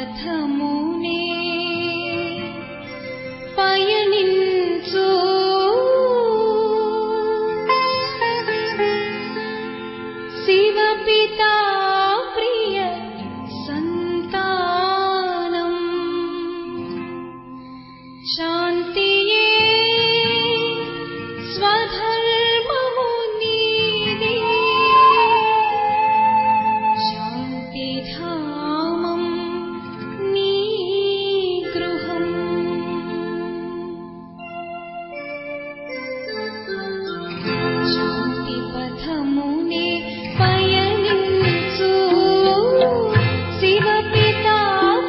పథమునే పయనించు శివపితా ప్రియ సంతానం శాంతియే స్వధర్మము నీదే శాంతిధామం నీ గృహం శాంతి పథమునే పయనించు శివపితా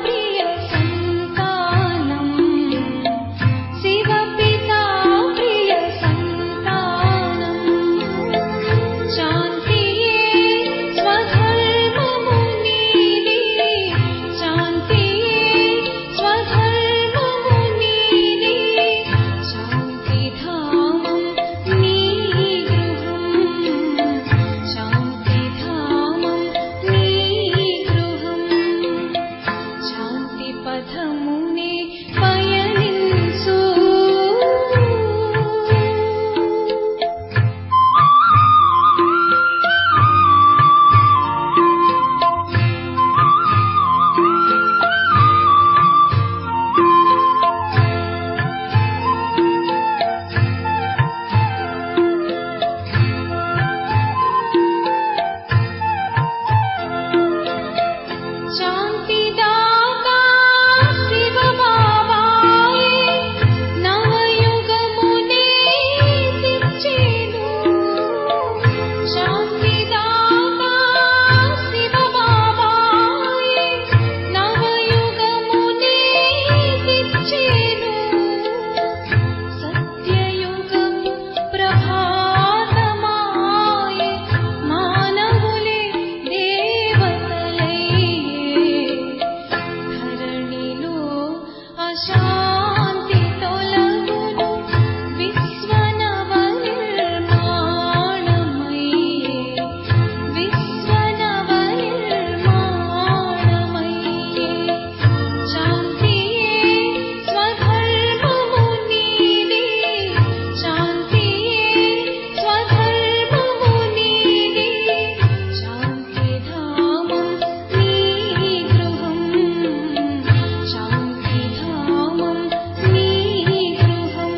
ప్రియ సంతానం శివపితా ప్రియ సంతానం శాంతియే స్వధర్మము నీదే శాంతియే స్వధర్మము నీదే శాంతిధామం నీ గృహం శాంతిధామం నీ గృహం శాంతి పథమునే పయనించు శాంతిదాతా శివ బాబాయే నవయుగమునే తెచ్చెను శాంతిదాతా శివ బాబాయే నవయుగమునే తెచ్చెను సత్యయుగము ప్రభాతమాయే మానవులే దేవతలయ్యే ధరణిలో అశాంతి తొలగును విశ్వనవనిర్మాణమయ్యే విశ్వనవనిర్మాణమయ్యే శాంతియే స్వధర్మము నీదే శాంతియే స్వధర్మము నీదే శాంతిధామం నీ గృహం శాంతిధామం నీ గృహం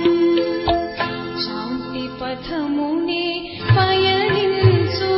శాంతి పథమునే పయనించు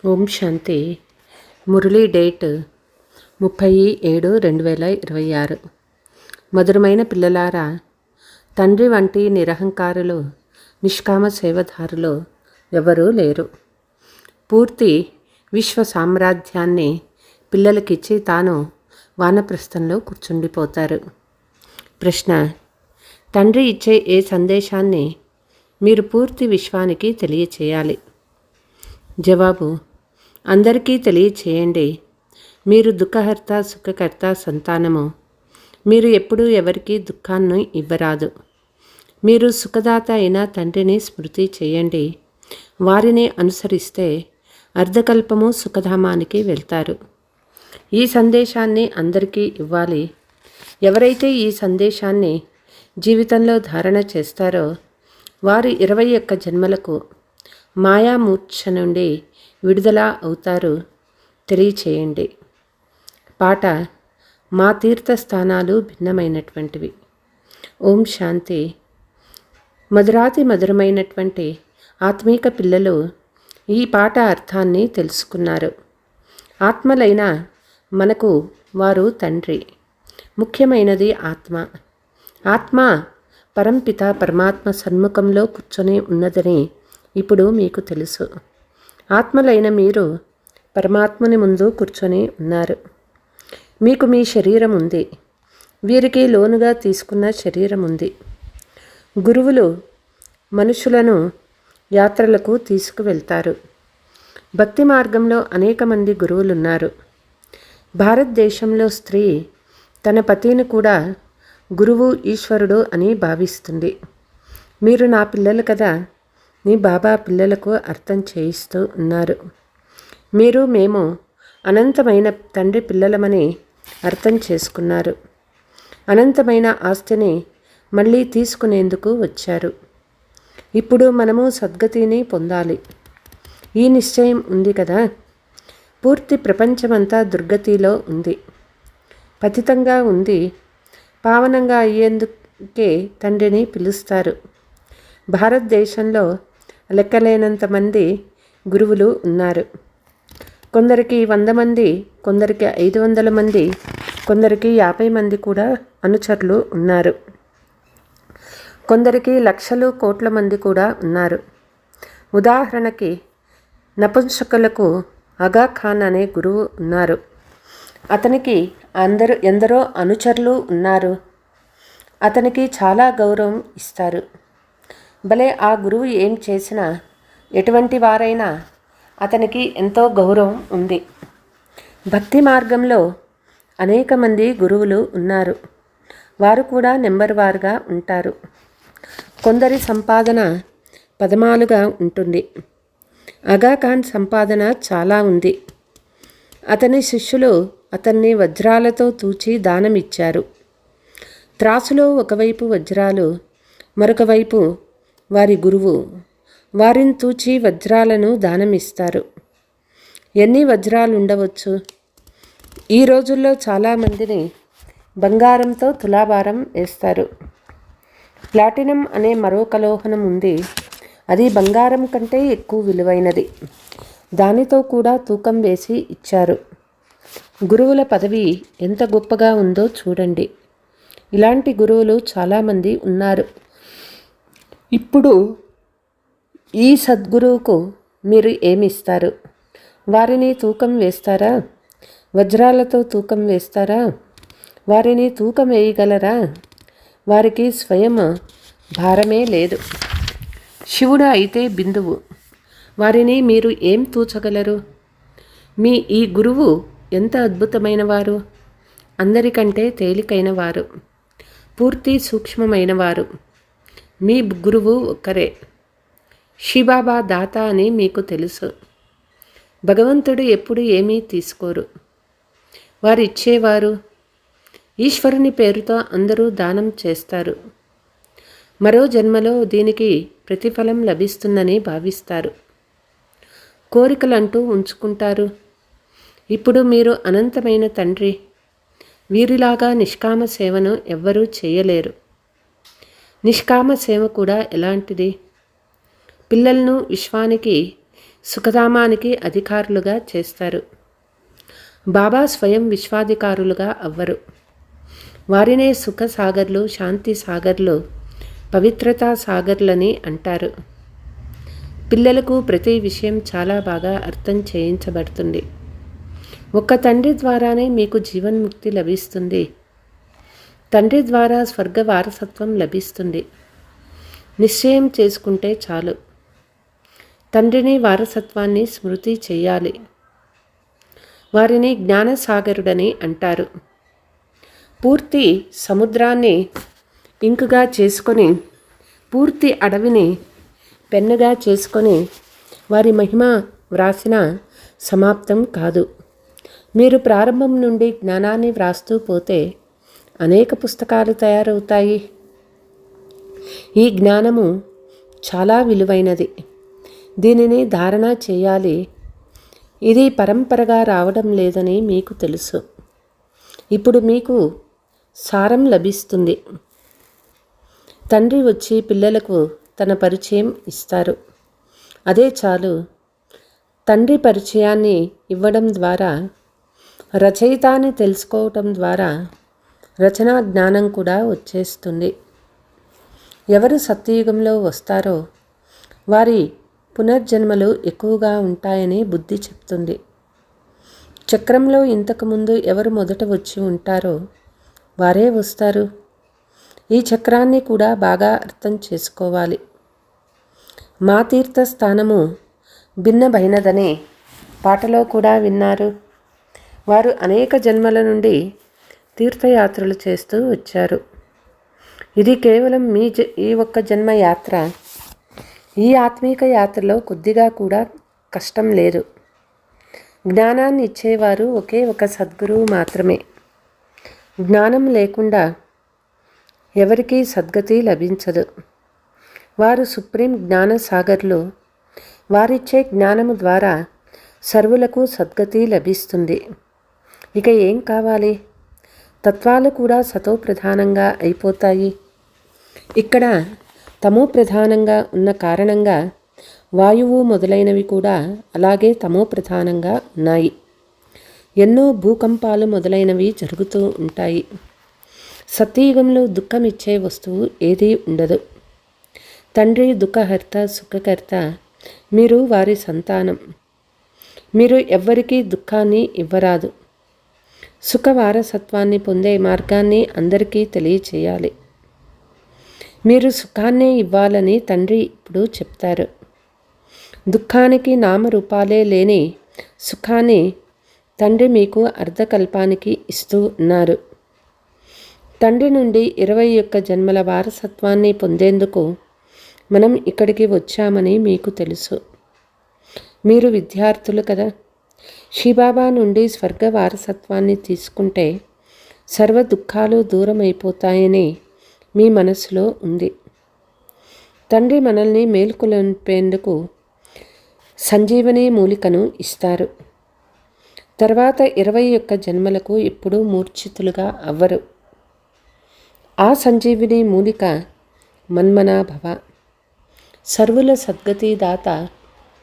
ఓం శాంతి. మురళీ డేట్ 30/7/2026. మధురమైన పిల్లలారా, తండ్రి వంటి నిరహంకారులు, నిష్కామ సేవదారులు ఎవరూ లేరు. పూర్తి విశ్వ సామ్రాజ్యాన్ని పిల్లలకిచ్చి తాను వానప్రస్థంలో కూర్చుండిపోతారు. ప్రశ్న: తండ్రి ఇచ్చే ఏ సందేశాన్ని మీరు పూర్తి విశ్వానికి తెలియచేయాలి? జవాబు: అందరికీ తెలియచేయండి. మీరు దుఃఖహర్త సుఖకర్త సంతానము. మీరు ఎప్పుడూ ఎవరికీ దుఃఖాన్ని ఇవ్వరాదు. మీరు సుఖదాత అయిన తండ్రిని స్మృతి చేయండి. వారిని అనుసరిస్తే అర్ధకల్పము సుఖధామానికి వెళ్తారు. ఈ సందేశాన్ని అందరికీ ఇవ్వాలి. ఎవరైతే ఈ సందేశాన్ని జీవితంలో ధారణ చేస్తారో వారు 21 జన్మలకు మాయామూర్ఛ నుండి విడుదల అవుతారు. తెలియచేయండి. పాట: మా తీర్థస్థానాలు భిన్నమైనటువంటివి. ఓం శాంతి. మధురాతి మధురమైనటువంటి ఆత్మీక పిల్లలు ఈ పాట అర్థాన్ని తెలుసుకున్నారు. ఆత్మలైన మనకు వారు తండ్రి. ముఖ్యమైనది ఆత్మ. ఆత్మ పరంపిత పరమాత్మ సన్ముఖంలో కూర్చొని ఉన్నదని ఇప్పుడు మీకు తెలుసు. ఆత్మలైన మీరు పరమాత్మని ముందు కూర్చొని ఉన్నారు. మీకు మీ శరీరం ఉంది. వీరికి లోనుగా తీసుకున్న శరీరం ఉంది. గురువులు మనుషులను యాత్రలకు తీసుకువెళ్తారు. భక్తి మార్గంలో అనేక మంది గురువులున్నారు. భారతదేశంలో స్త్రీ తన పతిని కూడా గురువు ఈశ్వరుడు అని భావిస్తుంది. మీరు నా పిల్లలు కదా, మీ బాబా పిల్లలకు అర్థం చేయిస్తూ ఉన్నారు. మేము అనంతమైన తండ్రి పిల్లలమని అర్థం చేసుకున్నారు. అనంతమైన ఆస్తిని మళ్ళీ తీసుకునేందుకు వచ్చారు. ఇప్పుడు మనము సద్గతిని పొందాలి. ఈ నిశ్చయం ఉంది కదా. పూర్తి ప్రపంచమంతా దుర్గతిలో ఉంది, పతితంగా ఉంది. పావనంగా అయ్యేందుకే తండ్రిని పిలుస్తారు. భారతదేశంలో లెక్కలేనంత మంది గురువులు ఉన్నారు. కొందరికి 100 మంది, కొందరికి 500 మంది, కొందరికి 50 మంది కూడా అనుచరులు ఉన్నారు. కొందరికి లక్షలు కోట్ల మంది కూడా ఉన్నారు. ఉదాహరణకి నపుంసకులకు ఆగా ఖాన్ అనే గురువు ఉన్నారు. అతనికి ఎందరో అనుచరులు ఉన్నారు. అతనికి చాలా గౌరవం ఇస్తారు. భలే ఆ గురువు ఏం చేసినా, ఎటువంటి వారైనా అతనికి ఎంతో గౌరవం ఉంది. భక్తి మార్గంలో అనేక మంది గురువులు ఉన్నారు. వారు కూడా నెంబర్ వారుగా ఉంటారు. కొందరి సంపాదన పదమాలుగా ఉంటుంది. ఆగా ఖాన్ సంపాదన చాలా ఉంది. అతని శిష్యులు అతన్ని వజ్రాలతో తూచి దానం ఇచ్చారు. త్రాసులో ఒకవైపు వజ్రాలు, మరొక వైపు వారి గురువు. వారిని తూచి వజ్రాలను దానమిస్తారు. ఎన్ని వజ్రాలు ఉండవచ్చు? ఈ రోజుల్లో చాలామందిని బంగారంతో తులాభారం వేస్తారు. ప్లాటినం అనే మరో కలోహనం ఉంది. అది బంగారం కంటే ఎక్కువ విలువైనది. దానితో కూడా తూకం వేసి ఇచ్చారు. గురువుల పదవి ఎంత గొప్పగా ఉందో చూడండి. ఇలాంటి గురువులు చాలామంది ఉన్నారు. ఇప్పుడు ఈ సద్గురువుకు మీరు ఏమిస్తారు? వారిని తూకం వేస్తారా? వజ్రాలతో తూకం వేస్తారా? వారిని తూకం వేయగలరా? వారికి స్వయం భారమే లేదు. శివుడు అయితే బిందువు. వారిని మీరు ఏం తూచగలరు? మీ ఈ గురువు ఎంత అద్భుతమైన వారు! అందరికంటే తేలికైన వారు, పూర్తి సూక్ష్మమైన వారు. మీ గురువు ఒక్కరే. శివబాబా దాత అని మీకు తెలుసు. భగవంతుడు ఎప్పుడు ఏమీ తీసుకోరు. వారు ఇచ్చేవారు. ఈశ్వరుని పేరుతో అందరూ దానం చేస్తారు. మరో జన్మలో దీనికి ప్రతిఫలం లభిస్తుందని భావిస్తారు. కోరికలంటూ ఉంచుకుంటారు. ఇప్పుడు మీరు అనంతమైన తండ్రి. వీరిలాగా నిష్కామ సేవను ఎవ్వరూ చేయలేరు. నిష్కామ సేవ కూడా ఎలాంటిది? పిల్లలను విశ్వానికి సుఖధామానికి అధికారులుగా చేస్తారు. బాబా స్వయం విశ్వాధికారులుగా అవ్వరు. వారినే సుఖ సాగర్లు, శాంతి సాగర్లు, పవిత్రతా సాగర్లని అంటారు. పిల్లలకు ప్రతి విషయం చాలా బాగా అర్థం చేయించబడుతుంది. ఒక్క తండ్రి ద్వారానే మీకు జీవన్ముక్తి లభిస్తుంది. తండ్రి ద్వారా స్వర్గ వారసత్వం లభిస్తుంది. నిశ్చయం చేసుకుంటే చాలు. తండ్రిని, వారసత్వాన్ని స్మృతి చేయాలి. వారిని జ్ఞానసాగరుడని అంటారు. పూర్తి సముద్రాన్ని ఇంకుగా చేసుకొని, పూర్తి అడవిని పెన్నుగా చేసుకొని వారి మహిమ వ్రాసిన సమాప్తం కాదు. మీరు ప్రారంభం నుండి జ్ఞానాన్ని వ్రాస్తూ పోతే అనేక పుస్తకాలు తయారవుతాయి. ఈ జ్ఞానము చాలా విలువైనది. దీనిని ధారణ చేయాలి. ఇది పరంపరగా రావడం లేదని మీకు తెలుసు. ఇప్పుడు మీకు సారం లభిస్తుంది. తండ్రి వచ్చి పిల్లలకు తన పరిచయం ఇస్తారు. అదే చాలు. తండ్రి పరిచయాన్ని ఇవ్వడం ద్వారా, రచయితాన్ని తెలుసుకోవటం ద్వారా రచనా జ్ఞానం కూడా వచ్చేస్తుంది. ఎవరు సత్యయుగంలో వస్తారో వారి పునర్జన్మలు ఎక్కువగా ఉంటాయని బుద్ధి చెప్తుంది. చక్రంలో ఇంతకుముందు ఎవరు మొదట వచ్చి ఉంటారో వారే వస్తారు. ఈ చక్రాన్ని కూడా బాగా అర్థం చేసుకోవాలి. మా తీర్థ స్థానము భిన్నమైనదని పాటలో కూడా విన్నారు. వారు అనేక జన్మల నుండి తీర్థయాత్రలు చేస్తూ వచ్చారు. ఇది కేవలం ఈ ఒక్క జన్మ యాత్ర. ఈ ఆత్మీక యాత్రలో కొద్దిగా కూడా కష్టం లేదు. జ్ఞానాన్ని ఇచ్చేవారు ఒకే ఒక సద్గురువు మాత్రమే. జ్ఞానం లేకుండా ఎవరికీ సద్గతి లభించదు. వారు సుప్రీం జ్ఞానసాగర్లు. వారిచ్చే జ్ఞానము ద్వారా సర్వులకు సద్గతి లభిస్తుంది. ఇక ఏం కావాలి? తత్వాలు కూడా సతో ప్రధానంగా అయిపోతాయి. ఇక్కడ తమో ప్రధానంగా ఉన్న కారణంగా వాయువు మొదలైనవి కూడా అలాగే తమో ప్రధానంగా ఉన్నాయి. ఎన్నో భూకంపాలు మొదలైనవి జరుగుతూ ఉంటాయి. సత్యయుగంలో దుఃఖం ఇచ్చే వస్తువు ఏదీ ఉండదు. తండ్రి దుఃఖహర్త, సుఖకర్త. మీరు వారి సంతానం. మీరు ఎవ్వరికీ దుఃఖాన్ని ఇవ్వరాదు. సుఖ వారసత్వాన్ని పొందే మార్గాన్ని అందరికీ తెలియచేయాలి. మీరు సుఖాన్నే ఇవ్వాలని తండ్రి ఇప్పుడు చెప్తారు. దుఃఖానికి నామరూపాలే లేని సుఖాన్ని తండ్రి మీకు అర్ధకల్పానికి ఇస్తూ ఉన్నారు. తండ్రి నుండి 21 జన్మల వారసత్వాన్ని పొందేందుకు మనం ఇక్కడికి వచ్చామని మీకు తెలుసు. మీరు విద్యార్థులు కదా. శివబాబా నుండి స్వర్గ వారసత్వాన్ని తీసుకుంటే సర్వ దుఃఖాలు దూరం అయిపోతాయని మీ మనసులో ఉంది. తండ్రి మనల్ని మేల్కొల్పేందుకు సంజీవని మూలికను ఇస్తారు. తర్వాత 21 జన్మలకు ఇప్పుడు మూర్ఛితులుగా అవ్వరు. ఆ సంజీవిని మూలిక మన్మనాభవ. సర్వుల సద్గతి దాత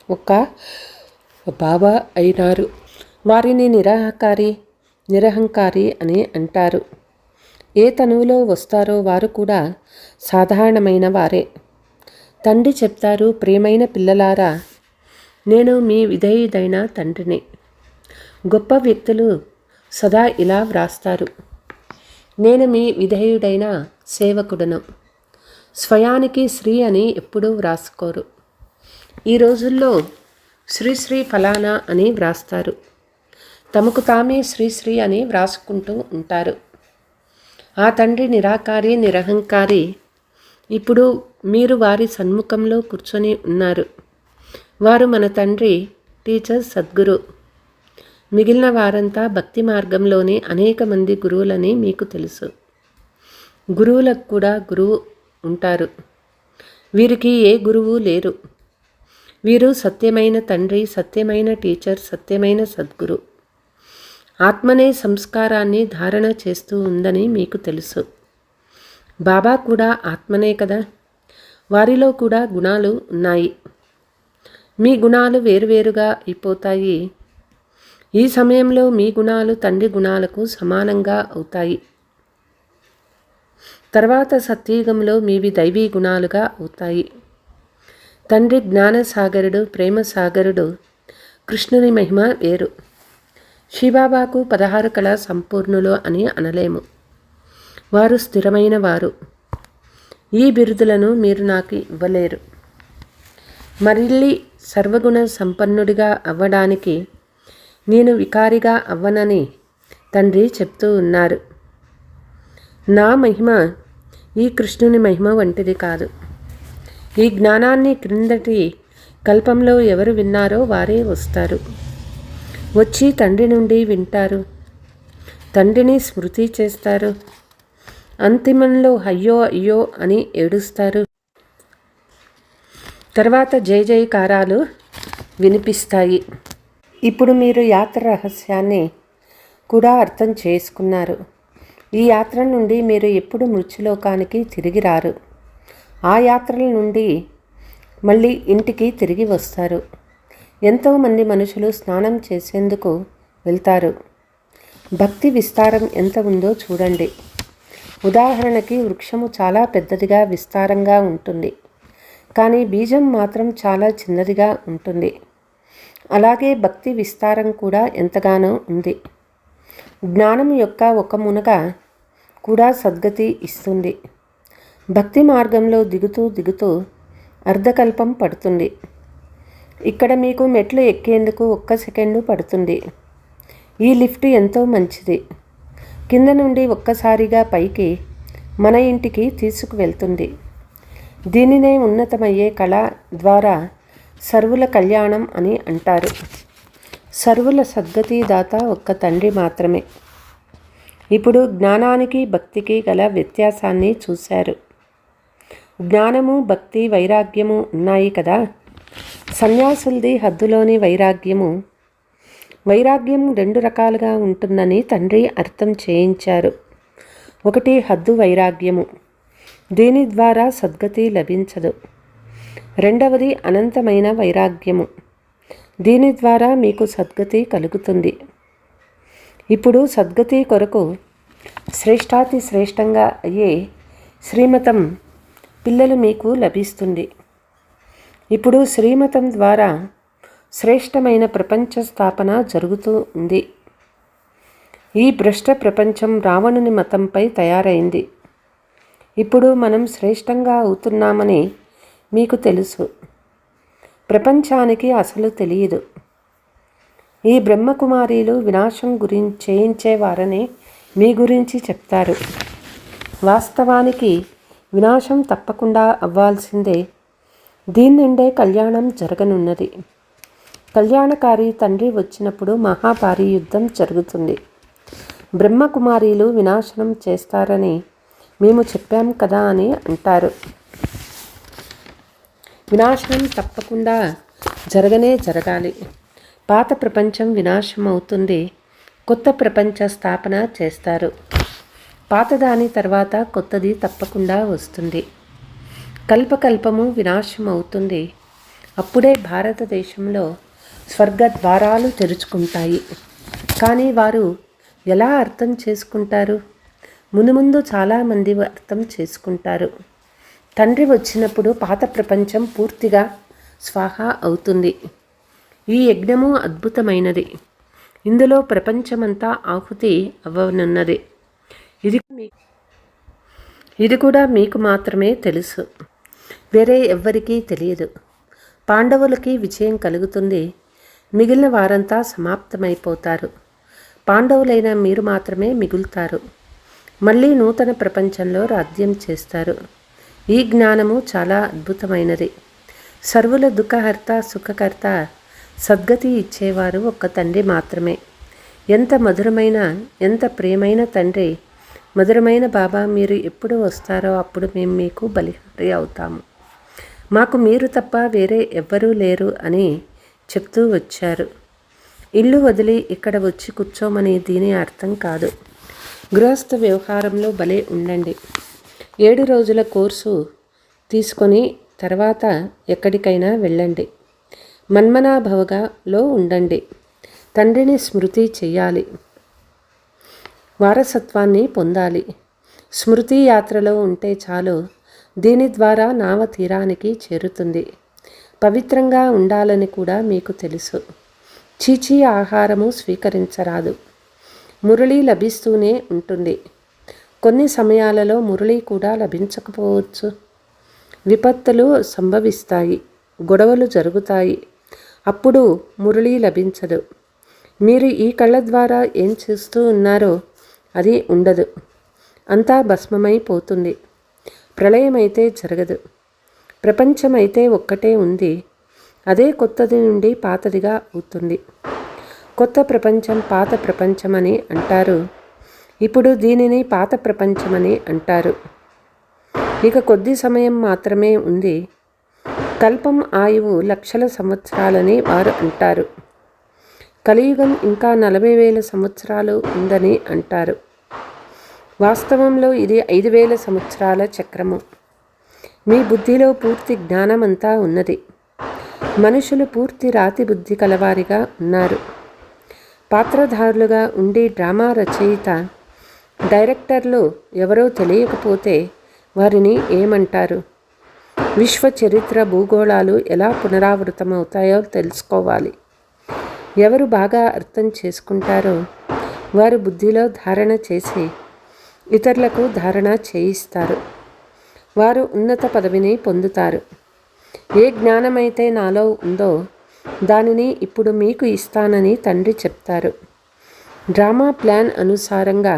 ఒక బాబా అయినారు. వారిని నిరహంకారి అని అంటారు. ఏ తనువులో వస్తారో వారు కూడా సాధారణమైన వారే. తండ్రి చెప్తారు, ప్రియమైన పిల్లలారా, నేను మీ విధేయుడైన తండ్రిని. గొప్ప వ్యక్తులు సదా ఇలా వ్రాస్తారు, నేను మీ విధేయుడైన సేవకుడను. స్వయానికి శ్రీ అని ఎప్పుడూ వ్రాసుకోరు. ఈ రోజుల్లో శ్రీ ఫలానా అని వ్రాస్తారు. తమకు తామే శ్రీ అని వ్రాసుకుంటూ ఉంటారు. ఆ తండ్రి నిరాకారి, నిరహంకారి. ఇప్పుడు మీరు వారి సన్ముఖంలో కూర్చొని ఉన్నారు. వారు మన తండ్రి, టీచర్, సద్గురు. మిగిలిన వారంతా భక్తి మార్గంలోని అనేక మంది గురువులని మీకు తెలుసు. గురువులకు కూడా గురువు ఉంటారు. వీరికి ఏ గురువు లేరు. వీరు సత్యమైన తండ్రి, సత్యమైన టీచర్, సత్యమైన సద్గురు. ఆత్మనే సంస్కారాన్ని ధారణ చేస్తూ ఉందని మీకు తెలుసు. బాబా కూడా ఆత్మనే కదా. వారిలో కూడా గుణాలు ఉన్నాయి. మీ గుణాలు వేరువేరుగా అయిపోతాయి. ఈ సమయంలో మీ గుణాలు తండ్రి గుణాలకు సమానంగా అవుతాయి. తర్వాత సత్యయుగంలో మీవి దైవీ గుణాలుగా అవుతాయి. తండ్రి జ్ఞానసాగరుడు, ప్రేమసాగరుడు. కృష్ణుని మహిమ వేరు. శివబాబాకు 16 కళ సంపూర్ణులు అని అనలేము. వారు స్థిరమైన వారు. ఈ బిరుదులను మీరు నాకు ఇవ్వలేరు. మళ్ళీ సర్వగుణ సంపన్నుడిగా అవ్వడానికి నేను వికారిగా అవ్వనని తండ్రి చెప్తూ ఉన్నారు. నా మహిమ ఈ కృష్ణుని మహిమ వంటిది కాదు. ఈ జ్ఞానాన్ని క్రిందటి కల్పంలో ఎవరు విన్నారో వారే వస్తారు. వచ్చి తండ్రి నుండి వింటారు. తండ్రిని స్మృతి చేస్తారు. అంతిమంలో అయ్యో అయ్యో అని ఏడుస్తారు. తర్వాత జయ జయకారాలు వినిపిస్తాయి. ఇప్పుడు మీరు యాత్ర రహస్యాన్ని కూడా అర్థం చేసుకున్నారు. ఈ యాత్ర నుండి మీరు ఎప్పుడు మృత్యులోకానికి తిరిగి రారు. ఆ యాత్రల నుండి మళ్ళీ ఇంటికి తిరిగి వస్తారు. ఎంతోమంది మనుషులు స్నానం చేసేందుకు వెళ్తారు. భక్తి విస్తారం ఎంత ఉందో చూడండి. ఉదాహరణకి వృక్షము చాలా పెద్దదిగా విస్తారంగా ఉంటుంది, కానీ బీజం మాత్రం చాలా చిన్నదిగా ఉంటుంది. అలాగే భక్తి విస్తారం కూడా ఎంతగానో ఉంది. జ్ఞానం యొక్క ఒక మునగ కూడా సద్గతి ఇస్తుంది. భక్తి మార్గంలో దిగుతూ దిగుతూ అర్ధకల్పం పడుతుంది. ఇక్కడ మీకు మెట్లు ఎక్కేందుకు 1 సెకండు పడుతుంది. ఈ లిఫ్ట్ ఎంతో మంచిది. కింద నుండి ఒక్కసారిగా పైకి మన ఇంటికి తీసుకువెళ్తుంది. దీనినే ఉన్నతమయ్యే కళ ద్వారా సర్వుల కళ్యాణం అని అంటారు. సర్వుల సద్గతి దాత ఒక్క తండ్రి మాత్రమే. ఇప్పుడు జ్ఞానానికి భక్తికి గల వ్యత్యాసాన్ని చూశారు. జ్ఞానము, భక్తి, వైరాగ్యము ఉన్నాయి కదా. సన్యాసులది హద్దులోని వైరాగ్యము. వైరాగ్యం 2 రకాలుగా ఉంటుందని తండ్రి అర్థం చేయించారు. ఒకటి హద్దు వైరాగ్యము. దీని ద్వారా సద్గతి లభించదు. రెండవది అనంతమైన వైరాగ్యము. దీని ద్వారా మీకు సద్గతి కలుగుతుంది. ఇప్పుడు సద్గతి కొరకు శ్రేష్టాతి శ్రేష్టంగా అయ్యే శ్రీమతం పిల్లలు మీకు లభిస్తుంది. ఇప్పుడు శ్రీమతం ద్వారా శ్రేష్టమైన ప్రపంచ స్థాపన జరుగుతూ ఉంది. ఈ భ్రష్ట ప్రపంచం రావణుని మతంపై తయారైంది. ఇప్పుడు మనం శ్రేష్టంగా అవుతున్నామని మీకు తెలుసు. ప్రపంచానికి అసలు తెలియదు. ఈ బ్రహ్మకుమారీలు వినాశం గురించి చేయించేవారని మీ గురించి చెప్తారు. వాస్తవానికి వినాశం తప్పకుండా అవ్వాల్సిందే. దీని నుండే కళ్యాణం జరగనున్నది. కళ్యాణకారి తండ్రి వచ్చినప్పుడు మహాభారీ యుద్ధం జరుగుతుంది. బ్రహ్మకుమారీలు వినాశనం చేస్తారని మేము చెప్పాం కదా అని అంటారు. వినాశనం తప్పకుండా జరగాలి. పాత ప్రపంచం వినాశం అవుతుంది. కొత్త ప్రపంచ స్థాపన చేస్తారు. పాతదాని తర్వాత కొత్తది తప్పకుండా వస్తుంది. కల్పకల్పము వినాశం అవుతుంది. అప్పుడే భారతదేశంలో స్వర్గ ద్వారాలు తెరుచుకుంటాయి. కానీ వారు ఎలా అర్థం చేసుకుంటారు? మునుముందు చాలామంది అర్థం చేసుకుంటారు. తండ్రి వచ్చినప్పుడు పాత ప్రపంచం పూర్తిగా స్వాహా అవుతుంది. ఈ యజ్ఞము అద్భుతమైనది. ఇందులో ప్రపంచమంతా ఆహుతి అవ్వనున్నది. ఇది కూడా మీకు మాత్రమే తెలుసు. వేరే ఎవ్వరికీ తెలియదు. పాండవులకి విజయం కలుగుతుంది. మిగిలిన వారంతా సమాప్తమైపోతారు. పాండవులైన మీరు మాత్రమే మిగులుతారు. మళ్ళీ నూతన ప్రపంచంలో రాజ్యం చేస్తారు. ఈ జ్ఞానము చాలా అద్భుతమైనది. సర్వుల దుఃఖహర్త, సుఖకర్త, సద్గతి ఇచ్చేవారు ఒక్క తండ్రి మాత్రమే. ఎంత మధురమైన, ఎంత ప్రియమైన తండ్రి. మధురమైన బాబా, మీరు ఎప్పుడు వస్తారో అప్పుడు మేము మీకు బలిహారి అవుతాము. మాకు మీరు తప్ప వేరే ఎవ్వరూ లేరు అని చెప్తూ వచ్చారు. ఇల్లు వదిలి ఇక్కడ వచ్చి కూర్చోమని దీని అర్థం కాదు. గృహస్థ వ్యవహారంలో భలే ఉండండి. 7 రోజుల కోర్సు తీసుకొని తర్వాత ఎక్కడికైనా వెళ్ళండి. మన్మనాభవలో ఉండండి. తండ్రిని స్మృతి చెయ్యాలి. వారసత్వాన్ని పొందాలి. స్మృతి యాత్రలో ఉంటే చాలు. దీని ద్వారా నావ తీరానికి చేరుతుంది. పవిత్రంగా ఉండాలని కూడా మీకు తెలుసు. చీచీ ఆహారము స్వీకరించరాదు. మురళి లభిస్తూనే ఉంటుంది. కొన్ని సమయాలలో మురళి కూడా లభించకపోవచ్చు. విపత్తులు సంభవిస్తాయి, గొడవలు జరుగుతాయి. అప్పుడు మురళి లభించదు. మీరు ఈ కళ్ళ ద్వారా ఏం చేస్తూ ఉన్నారో అది ఉండదు. అంతా భస్మమైపోతుంది. ప్రళయమైతే జరగదు. ప్రపంచమైతే ఒక్కటే ఉంది. అదే కొత్తది నుండి పాతదిగా అవుతుంది. కొత్త ప్రపంచం పాత ప్రపంచమని అంటారు. ఇప్పుడు దీనిని పాత ప్రపంచమని అంటారు. ఇక కొద్ది సమయం మాత్రమే ఉంది. కల్పం ఆయువు లక్షల సంవత్సరాలని వారు అంటారు. కలియుగం ఇంకా 40,000 సంవత్సరాలు ఉందని అంటారు. వాస్తవంలో ఇది 5,000 సంవత్సరాల చక్రము. మీ బుద్ధిలో పూర్తి జ్ఞానమంతా ఉన్నది. మనుషులు పూర్తి రాతి బుద్ధి కలవారిగా ఉన్నారు. పాత్రధారులుగా ఉండి డ్రామా రచయిత, డైరెక్టర్లు ఎవరో తెలియకపోతే వారిని ఏమంటారు? విశ్వ చరిత్ర భూగోళాలు ఎలా పునరావృతమవుతాయో తెలుసుకోవాలి. ఎవరు బాగా అర్థం చేసుకుంటారో వారు బుద్ధిలో ధారణ చేసి ఇతరులకు ధారణ చేయిస్తారు. వారు ఉన్నత పదవిని పొందుతారు. ఏ జ్ఞానమైతే నాలో ఉందో దానిని ఇప్పుడు మీకు ఇస్తానని తండ్రి చెప్తారు. డ్రామా ప్లాన్ అనుసారంగా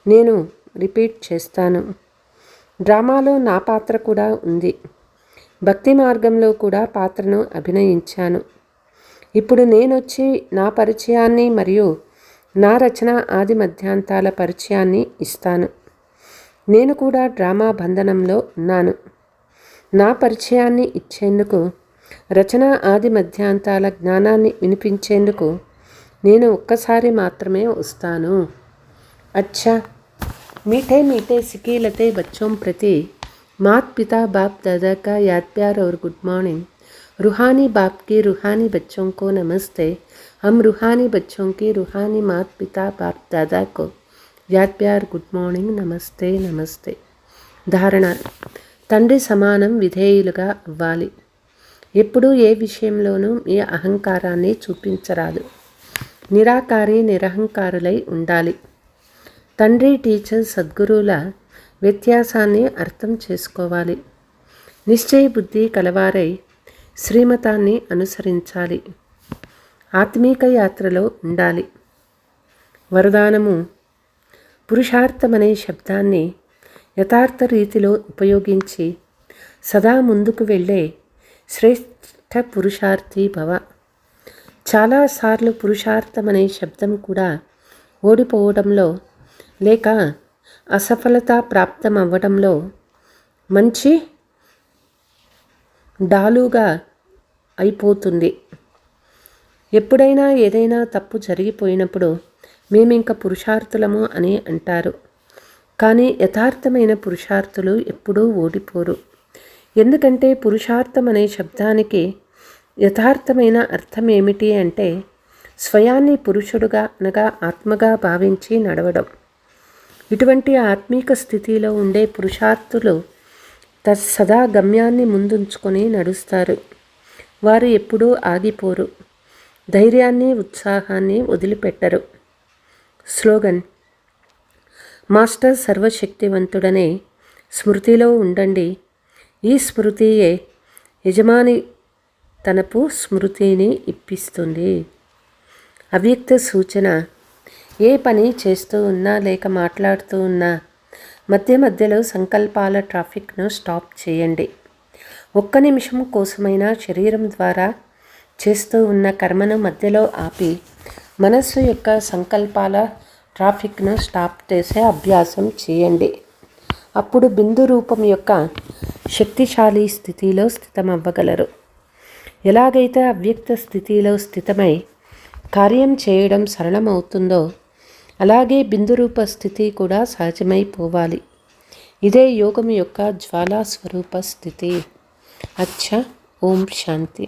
నేను రిపీట్ చేస్తాను. డ్రామాలో నా పాత్ర కూడా ఉంది. భక్తి మార్గంలో కూడా పాత్రను అభినయించాను. ఇప్పుడు నేనొచ్చి నా పరిచయాన్ని మరియు నా రచన ఆది మధ్యాంతాల పరిచయాన్ని ఇస్తాను. నేను కూడా డ్రామా బంధనంలో ఉన్నాను. నా పరిచయాన్ని ఇచ్చేందుకు, రచన ఆది మధ్యాంతాల జ్ఞానాన్ని వినిపించేందుకు నేను ఒక్కసారి మాత్రమే వస్తాను. अच्छा, मीठे मीठे सिकीलते बच्चों प्रति मात पिता बाप दादा का याद प्यार और गुड मॉर्निंग. रूहानी बाप की रूहानी बच्चों को नमस्ते. हम रूहानी बच्चों की रूहानी मात पिता बाप दादा को याद प्यार गुड मॉर्निंग नमस्ते नमस्ते. ధారణ: తండ్రి సమానం విధేయులుగా అవ్వాలి. ఎప్పుడూ ఏ విషయంలోనూ మీ అహంకారాన్ని చూపించరాదు. నిరాకారి నిరహంకారులై ఉండాలి. తండ్రి, టీచర్, సద్గురువుల వ్యత్యాసాన్ని అర్థం చేసుకోవాలి. నిశ్చయ బుద్ధి కలవారై శ్రీమతాన్ని అనుసరించాలి. ఆత్మీక యాత్రలో ఉండాలి. వరదానము: పురుషార్థమనే శబ్దాన్ని యథార్థ రీతిలో ఉపయోగించి సదా ముందుకు వెళ్ళే శ్రేష్ఠ పురుషార్థి భవ. చాలాసార్లు పురుషార్థమనే శబ్దం కూడా ఓడిపోవడంలో లేక అసఫలత ప్రాప్తమవ్వడంలో మంచి డాలుగా అయిపోతుంది. ఎప్పుడైనా ఏదైనా తప్పు జరిగిపోయినప్పుడు మేమింక పురుషార్థులము అని అంటారు. కానీ యథార్థమైన పురుషార్థులు ఎప్పుడూ ఓడిపోరు. ఎందుకంటే పురుషార్థం అనే శబ్దానికి యథార్థమైన అర్థం ఏమిటి అంటే స్వయాన్ని పురుషుడుగా అనగా ఆత్మగా భావించి నడవడం. ఇటువంటి ఆత్మీక స్థితిలో ఉండే పురుషార్థులు సదా గమ్యాన్ని ముందుంచుకొని నడుస్తారు. వారు ఎప్పుడూ ఆగిపోరు. ధైర్యాన్ని, ఉత్సాహాన్ని వదిలిపెట్టరు. స్లోగన్: మాస్టర్ సర్వశక్తివంతుడనే స్మృతిలో ఉండండి. ఈ స్మృతియే యజమాని తనపు స్మృతిని ఇప్పిస్తుంది. అవ్యక్త సూచన: ఏ పని చేస్తూ ఉన్నా లేక మాట్లాడుతూ ఉన్నా మధ్య మధ్యలో సంకల్పాల ట్రాఫిక్ను స్టాప్ చేయండి. 1 నిమిషం కోసమైనా శరీరం ద్వారా చేస్తూ ఉన్న కర్మను మధ్యలో ఆపి మనస్సు యొక్క సంకల్పాల ట్రాఫిక్ను స్టాప్ చేసే అభ్యాసం చేయండి. అప్పుడు బిందు రూపం యొక్క శక్తిశాలి స్థితిలో స్థితమవ్వగలరు. ఎలాగైతే అవ్యక్త స్థితిలో స్థితమై కార్యం చేయడం సరళమవుతుందో అలాగే బిందురూప స్థితి కూడా సహజమైపోవాలి. ఇదే యోగం యొక్క జ్వాలా స్వరూప స్థితి. అచ్చా, ఓం శాంతి.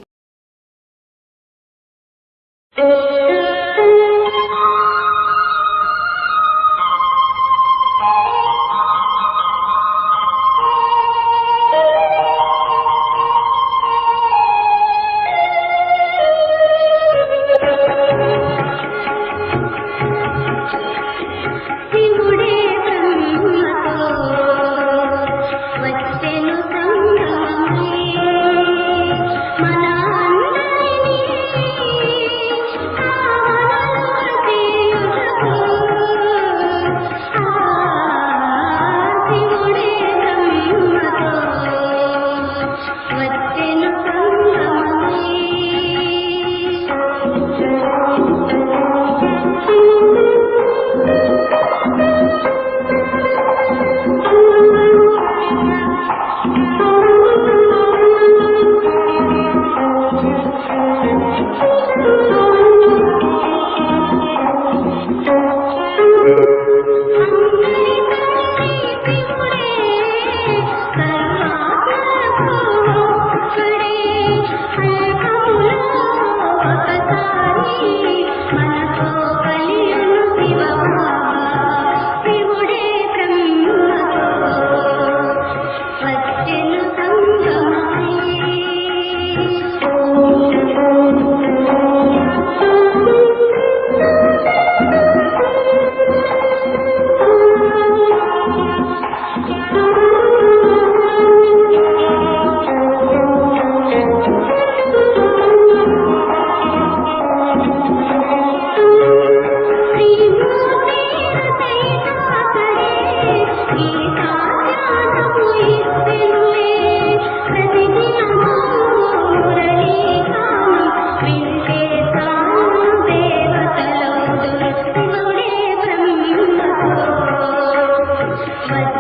But